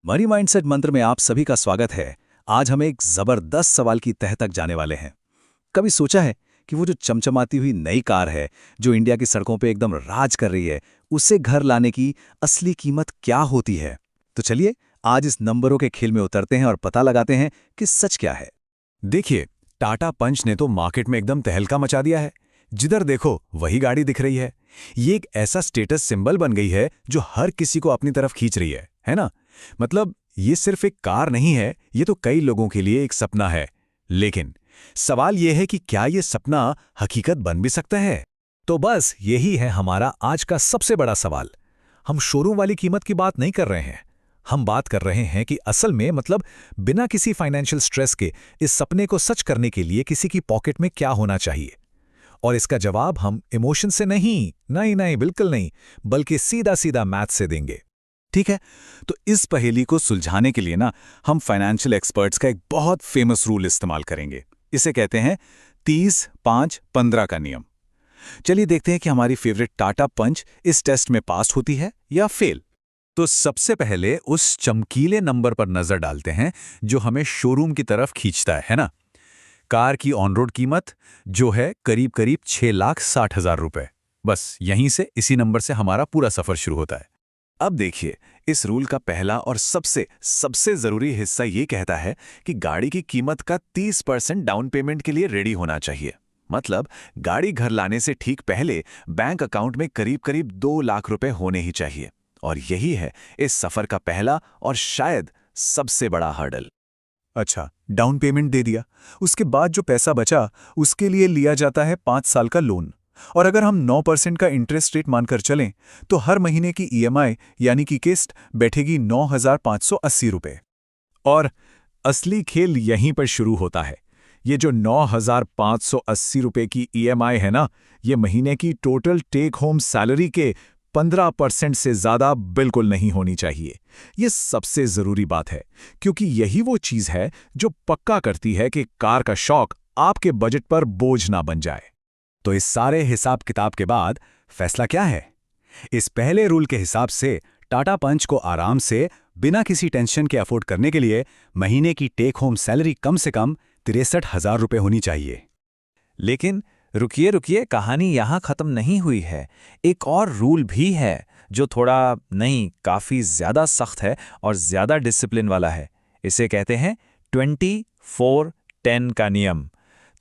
Money mindset मंत्र में आप सभी का स्वागत है। आज हम एक जबरदस्त सवाल की तह तक जाने वाले हैं। कभी सोचा है कि वो जो चमचमाती हुई नई कार है, जो इंडिया की सड़कों पे एकदम राज कर रही है, उसे घर लाने की असली कीमत क्या होती है? तो चलिए आज इस नंबरों के खेल में उतरते हैं और पता लगाते हैं कि सच क्या है। देखिए, टाटा पंच ने तो मार्केट में एकदम तहलका मचा दिया है। जिधर देखो वही गाड़ी दिख रही है। ये एक ऐसा स्टेटस सिंबल बन गई है जो हर किसी को अपनी तरफ खींच रही है ना? मतलब ये सिर्फ एक कार नहीं है, ये तो कई लोगों के लिए एक सपना है। लेकिन सवाल ये है कि क्या ये सपना हकीकत बन भी सकता है? तो बस यही है हमारा आज का सबसे बड़ा सवाल। हम शोरूम वाली कीमत की बात नहीं कर रहे हैं। हम बात कर रहे हैं कि असल में मतलब बिना किसी फाइनेंशियल स्ट्रेस के इस सपने को सच करने के लिए किसी की पॉकेट में क्या होना चाहिए। और इसका जवाब हम इमोशन से नहीं नहीं नहीं बिल्कुल नहीं, बल्कि सीधा सीधा मैथ से देंगे। ठीक है, तो इस पहेली को सुलझाने के लिए ना हम फाइनेंशियल एक्सपर्ट्स का एक बहुत फेमस रूल इस्तेमाल करेंगे। इसे कहते हैं 30-5-15 का नियम। चलिए देखते हैं कि हमारी फेवरेट टाटा पंच इस टेस्ट में पास होती है या फेल। तो सबसे पहले उस चमकीले नंबर पर नजर डालते हैं जो हमें शोरूम की तरफ खींचता है ना? कार की ऑन रोड कीमत जो है करीब करीब 6,60,000 रुपए। बस यहीं से इसी नंबर से हमारा पूरा सफर शुरू होता है। अब देखिए, इस रूल का पहला और सबसे सबसे जरूरी हिस्सा ये कहता है कि गाड़ी की कीमत का 30% डाउन पेमेंट के लिए रेडी होना चाहिए। मतलब गाड़ी घर लाने से ठीक पहले बैंक अकाउंट में करीब करीब 2 लाख रुपए होने ही चाहिए। और यही है इस सफर का पहला और शायद सबसे बड़ा हर्डल। अच्छा, डाउन पेमेंट दे दिया, उसके बाद जो पैसा बचा उसके लिए लिया जाता है 5 साल का लोन। और अगर हम 9% का इंटरेस्ट रेट मानकर चलें तो हर महीने की ईएमआई यानी कि किस्त बैठेगी 9,580 रुपए। और असली खेल यहीं पर शुरू होता है। ये जो 9,580 रुपए की ईएमआई है ना, ये महीने की टोटल टेक होम सैलरी के 15% से ज़्यादा बिल्कुल नहीं होनी चाहिए। ये सबसे ज़रूरी बात है, क्योंकि यही वो चीज़ है जो पक्का करती है कि कार का शौक आपके बजट पर बोझ ना बन जाए। तो इस सारे हिसाब किताब के बाद फैसला क्या है? इस पहले रूल के हिसाब से टाटा पंच को आराम से बिना किसी टेंशन के अफोर्ड करने के लिए महीने की टेक होम सैलरी कम से कम 63,000 रुपए होनी चाहिए। लेकिन रुकिए रुकिए, कहानी यहाँ खत्म नहीं हुई है। एक और रूल भी है जो थोड़ा नहीं काफ़ी ज़्यादा सख्त है और ज़्यादा डिसिप्लिन वाला है। इसे कहते हैं 24-10 का नियम।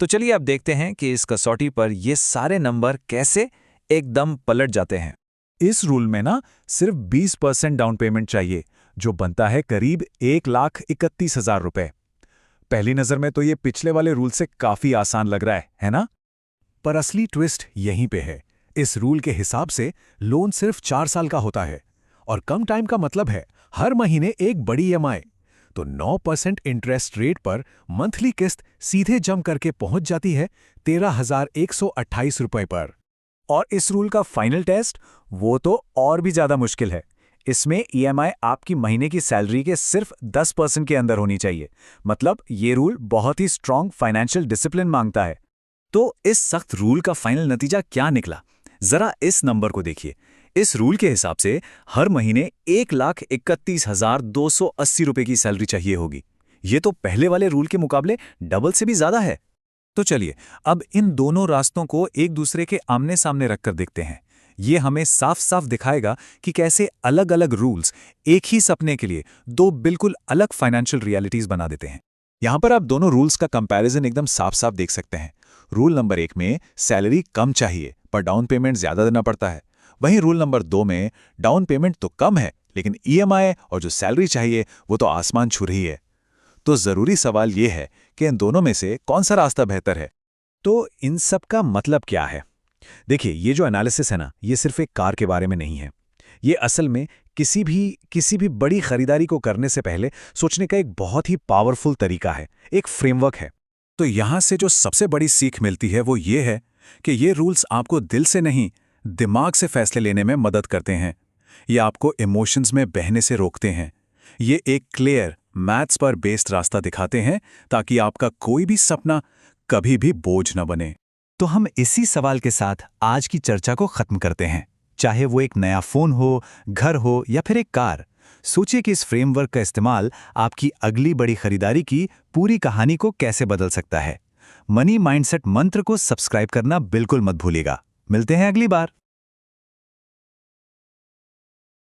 तो चलिए अब देखते हैं कि इस कसौटी पर ये सारे नंबर कैसे एकदम पलट जाते हैं। इस रूल में ना सिर्फ 20% डाउन पेमेंट चाहिए, जो बनता है करीब 1,31,000 रुपए। पहली नजर में तो ये पिछले वाले रूल से काफी आसान लग रहा है ना? पर असली ट्विस्ट यहीं पे है। इस रूल के हिसाब से लोन सिर्फ 4 साल का होता है और कम टाइम का मतलब है हर महीने एक बड़ी ईएमआई। तो 9% इंटरेस्ट रेट पर मंथली किस्त सीधे जम करके पहुंच जाती है 13,128 रुपए पर। और इस रूल का फाइनल टेस्ट वो तो और भी ज्यादा मुश्किल है। इसमें ईएमआई आपकी महीने की सैलरी के सिर्फ 10% के अंदर होनी चाहिए। मतलब ये रूल बहुत ही स्ट्रांग फाइनेंशियल डिसिप्लिन मांगता है। तो इस सख्त रूल का फाइनल नतीजा क्या निकला? जरा इस नंबर को देखिए। इस रूल के हिसाब से हर महीने 1,31,280 रुपए की सैलरी चाहिए होगी। ये तो पहले वाले रूल के मुकाबले डबल से भी ज्यादा है। तो चलिए अब इन दोनों रास्तों को एक दूसरे के आमने सामने रखकर देखते हैं। ये हमें साफ साफ दिखाएगा कि कैसे अलग अलग रूल्स एक ही सपने के लिए दो बिल्कुल अलग फाइनेंशियल रियलिटीज बना देते हैं। यहां पर आप दोनों रूल्स का कंपैरिजन एकदम साफ साफ देख सकते हैं। रूल नंबर 1 में सैलरी कम चाहिए पर डाउन पेमेंट ज्यादा देना पड़ता है। वहीं रूल नंबर 2 में डाउन पेमेंट तो कम है लेकिन ईएमआई और जो सैलरी चाहिए वो तो आसमान छू रही है। तो जरूरी सवाल यह है कि इन दोनों में से कौन सा रास्ता बेहतर है। तो इन सब का मतलब क्या है? देखिए, ये जो एनालिसिस है ना, ये सिर्फ एक कार के बारे में नहीं है। ये असल में किसी भी बड़ी खरीदारी को करने से पहले सोचने का एक बहुत ही पावरफुल तरीका है, एक फ्रेमवर्क है। तो यहां से जो सबसे बड़ी सीख मिलती है वो ये है कि ये रूल्स आपको दिल से नहीं, दिमाग से फैसले लेने में मदद करते हैं। ये आपको इमोशंस में बहने से रोकते हैं। ये एक क्लियर मैथ्स पर बेस्ड रास्ता दिखाते हैं ताकि आपका कोई भी सपना कभी भी बोझ न बने। तो हम इसी सवाल के साथ आज की चर्चा को खत्म करते हैं। चाहे वो एक नया फोन हो, घर हो या फिर एक कार, सोचिए कि इस फ्रेमवर्क का इस्तेमाल आपकी अगली बड़ी खरीदारी की पूरी कहानी को कैसे बदल सकता है। मनी माइंडसेट मंत्र को सब्सक्राइब करना बिल्कुल मत भूलिएगा। मिलते हैं अगली बार।